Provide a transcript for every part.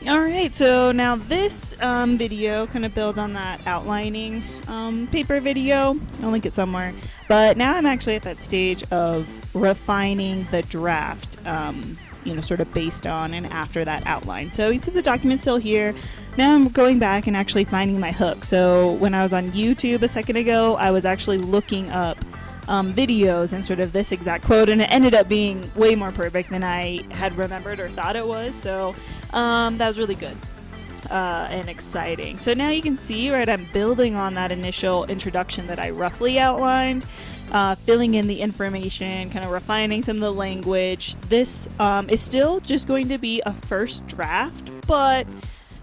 Alright, so now this video kind of builds on that outlining paper video. I'll link it somewhere. But now I'm actually at that stage of refining the draft, sort of based on and after that outline. So you see the document still here. Now I'm going back and actually finding my hook. So when I was on YouTube a second ago, I was actually looking up videos and sort of this exact quote, and it ended up being way more perfect than I had remembered or thought it was. So that was really good and exciting. So now you can see, right, I'm building on that initial introduction that I roughly outlined, filling in the information, kind of refining some of the language. This is still just going to be a first draft, but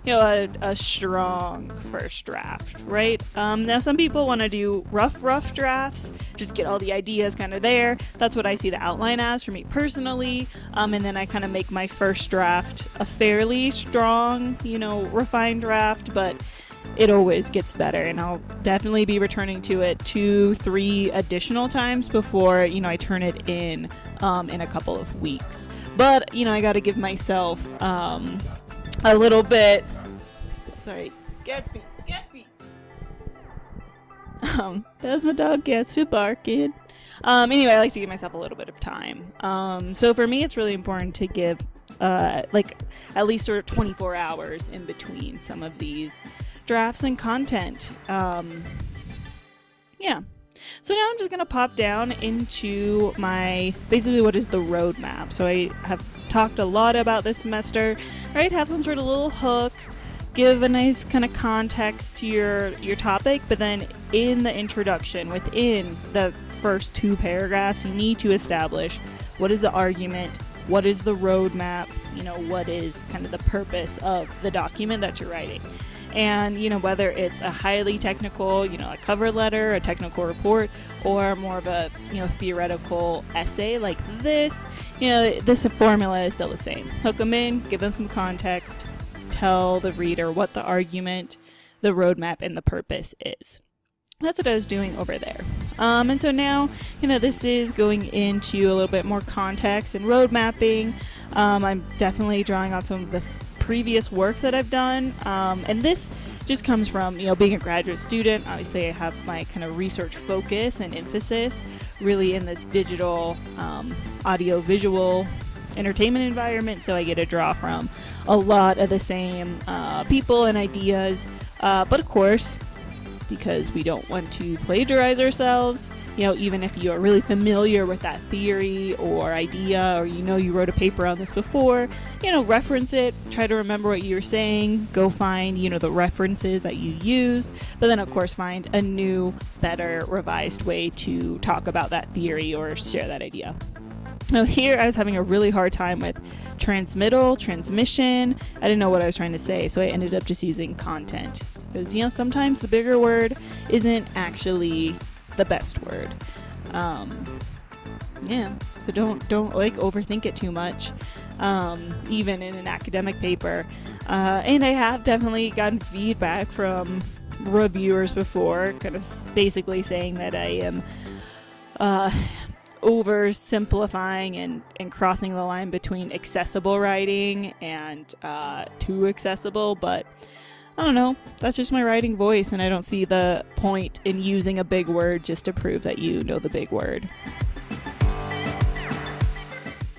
a strong first draft, right? Now some people want to do rough drafts, just get all the ideas kind of there. That's what I see the outline as for me personally. And then I kind of make my first draft a fairly strong, refined draft, but it always gets better, and I'll definitely be returning to it 2-3 additional times before, I turn it in a couple of weeks. But, I got to give myself a little bit. Sorry, Gatsby. That's my dog Gatsby barking. Anyway, I like to give myself a little bit of time. So for me, it's really important to give at least sort of 24 hours in between some of these drafts and content. So now I'm just gonna pop down into my basically what is the roadmap. So I have talked a lot about this semester, right? Have some sort of little hook, give a nice kind of context to your topic, but then in the introduction, within the first 2 paragraphs, you need to establish what is the argument, what is the roadmap, what is kind of the purpose of the document that you're writing. And, whether it's a highly technical, a cover letter, a technical report, or more of a, theoretical essay like this, this formula is still the same. Hook them in, give them some context, tell the reader what the argument, the roadmap, and the purpose is. That's what I was doing over there. And so now, this is going into a little bit more context and road mapping. I'm definitely drawing on some of the previous work that I've done. And this just comes from, being a graduate student. Obviously, I have my kind of research focus and emphasis really in this digital, audio-visual entertainment environment. So I get to draw from a lot of the same people and ideas. But of course, because we don't want to plagiarize ourselves, even if you are really familiar with that theory or idea, or you wrote a paper on this before, reference it, try to remember what you were saying, go find, the references that you used, but then of course find a new, better, revised way to talk about that theory or share that idea. Now here I was having a really hard time with transmission. I didn't know what I was trying to say, so I ended up just using content. Because, sometimes the bigger word isn't actually the best word. So don't overthink it too much, even in an academic paper. And I have definitely gotten feedback from reviewers before, kind of basically saying that I am oversimplifying and crossing the line between accessible writing and too accessible, but I don't know, that's just my writing voice, and I don't see the point in using a big word just to prove that you know the big word.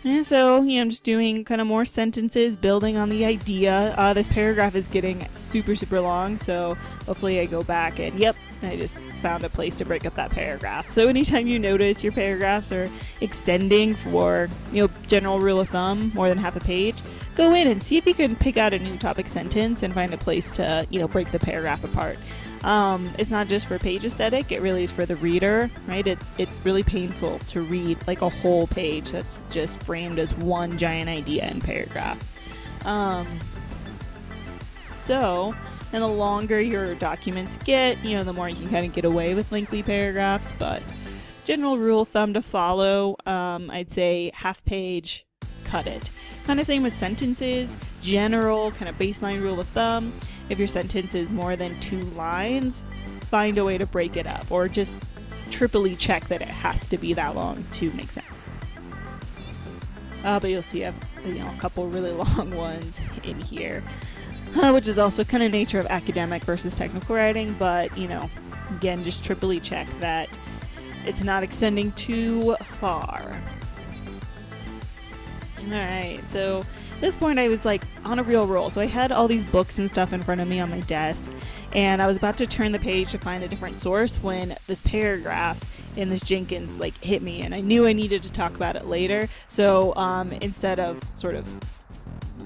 And so, I'm just doing kind of more sentences, building on the idea. This paragraph is getting super, super long, so hopefully I go back and, I just found a place to break up that paragraph. So anytime you notice your paragraphs are extending for, general rule of thumb, more than half a page, go in and see if you can pick out a new topic sentence and find a place to, break the paragraph apart. It's not just for page aesthetic, it really is for the reader, right? It's really painful to read like a whole page that's just framed as one giant idea in paragraph. And the longer your documents get, the more you can kind of get away with lengthy paragraphs, but general rule of thumb to follow, I'd say half page, cut it. Kind of same with sentences, general kind of baseline rule of thumb. If your sentence is more than 2 lines, find a way to break it up, or just triply check that it has to be that long to make sense. but you'll see a couple really long ones in here, which is also kind of nature of academic versus technical writing. But again, just triply check that it's not extending too far. Alright, so at this point I was like on a real roll. So I had all these books and stuff in front of me on my desk, and I was about to turn the page to find a different source when this paragraph in this Jenkins hit me, and I knew I needed to talk about it later. So instead of sort of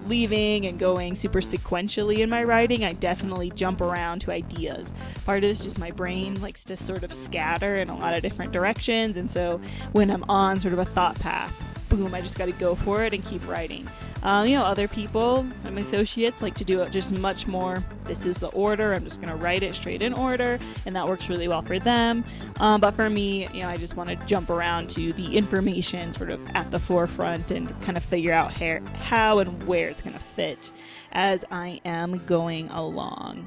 leaving and going super sequentially in my writing, I definitely jump around to ideas. Part of it's just my brain likes to sort of scatter in a lot of different directions, and so when I'm on sort of a thought path, boom, I just got to go for it and keep writing. Other people, my associates, like to do it just much more, this is the order, I'm just going to write it straight in order, and that works really well for them. But for me, I just want to jump around to the information sort of at the forefront and kind of figure out how and where it's going to fit as I am going along.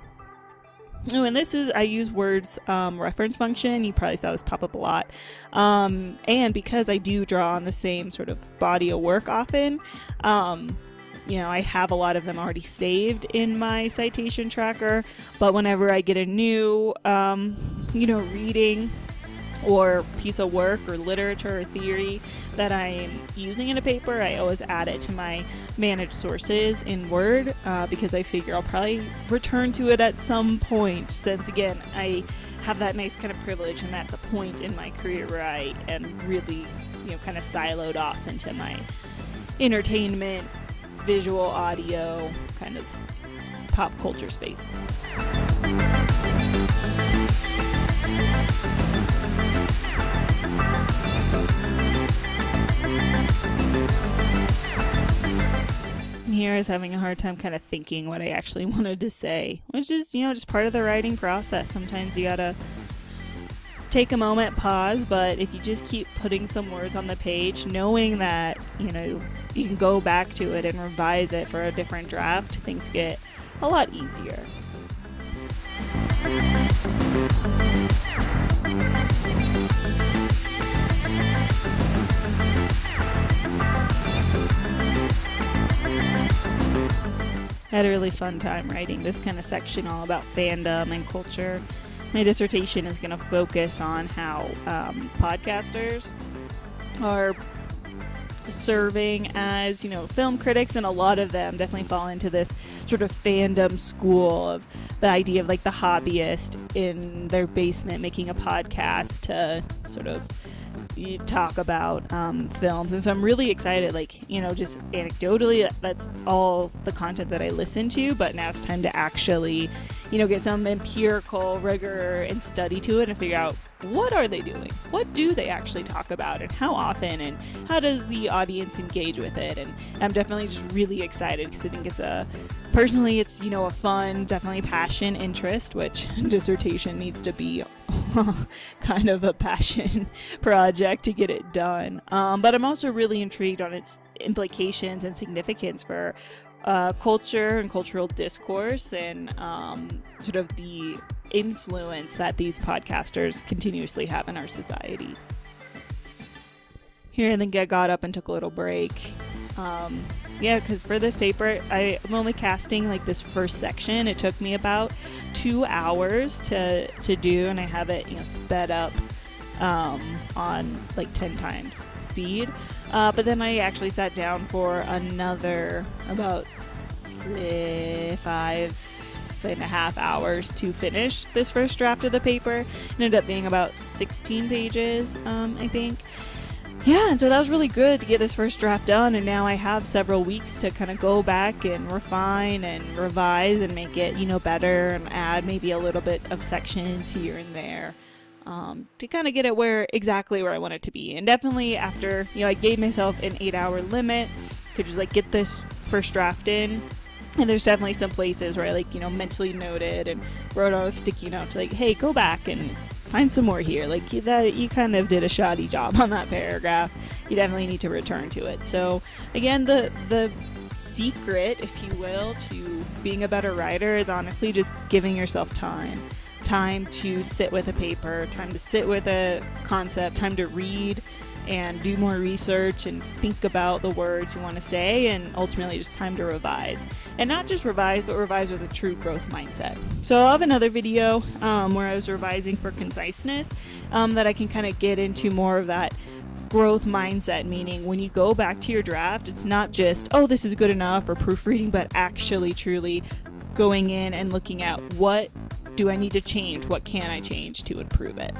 Oh, and I use Word's reference function. You probably saw this pop up a lot. And because I do draw on the same sort of body of work often, I have a lot of them already saved in my citation tracker. But whenever I get a new, reading or piece of work or literature or theory that I'm using in a paper, I always add it to my managed sources in Word, because I figure I'll probably return to it at some point, since again I have that nice kind of privilege and at the point in my career where I am really kind of siloed off into my entertainment, visual, audio kind of pop culture space. Here I was having a hard time kind of thinking what I actually wanted to say, which is, just part of the writing process. Sometimes you gotta take a moment, pause, but if you just keep putting some words on the page, knowing that, you can go back to it and revise it for a different draft, things get a lot easier. I had a really fun time writing this kind of section all about fandom and culture. My dissertation is going to focus on how podcasters are serving as, film critics, and a lot of them definitely fall into this sort of fandom school of the idea of the hobbyist in their basement making a podcast to sort of talk about films. And so I'm really excited, just anecdotally, that's all the content that I listen to, but now it's time to actually get some empirical rigor and study to it and figure out, what are they doing, what do they actually talk about, and how often, and how does the audience engage with it. And I'm definitely just really excited because I think it's personally it's a fun, definitely passion, interest, which dissertation needs to be kind of a passion project to get it done. But I'm also really intrigued on its implications and significance for culture and cultural discourse, and sort of the influence that these podcasters continuously have in our society. Here I think I got up and took a little break. Because for this paper, I'm only casting this first section. It took me about 2 hours to do, and I have it sped up on 10 times speed. But then I actually sat down for another about 5.5 hours to finish this first draft of the paper. It ended up being about 16 pages, I think. Yeah, and so that was really good to get this first draft done, and now I have several weeks to kind of go back and refine and revise and make it, better, and add maybe a little bit of sections here and there, to kind of get it exactly where I want it to be. And definitely after, I gave myself an 8-hour limit to just get this first draft in. And there's definitely some places where I mentally noted and wrote on a sticky note to hey, go back and find some more here. You kind of did a shoddy job on that paragraph. You definitely need to return to it. So again, the secret, if you will, to being a better writer is honestly just giving yourself time to sit with a paper, time to sit with a concept, time to read and do more research and think about the words you want to say, and ultimately just time to revise. And not just revise, but revise with a true growth mindset. So I'll have another video where I was revising for conciseness that I can kind of get into more of that growth mindset, meaning when you go back to your draft, it's not just, oh, this is good enough, or proofreading, but actually truly going in and looking at what do I need to change, what can I change to improve it.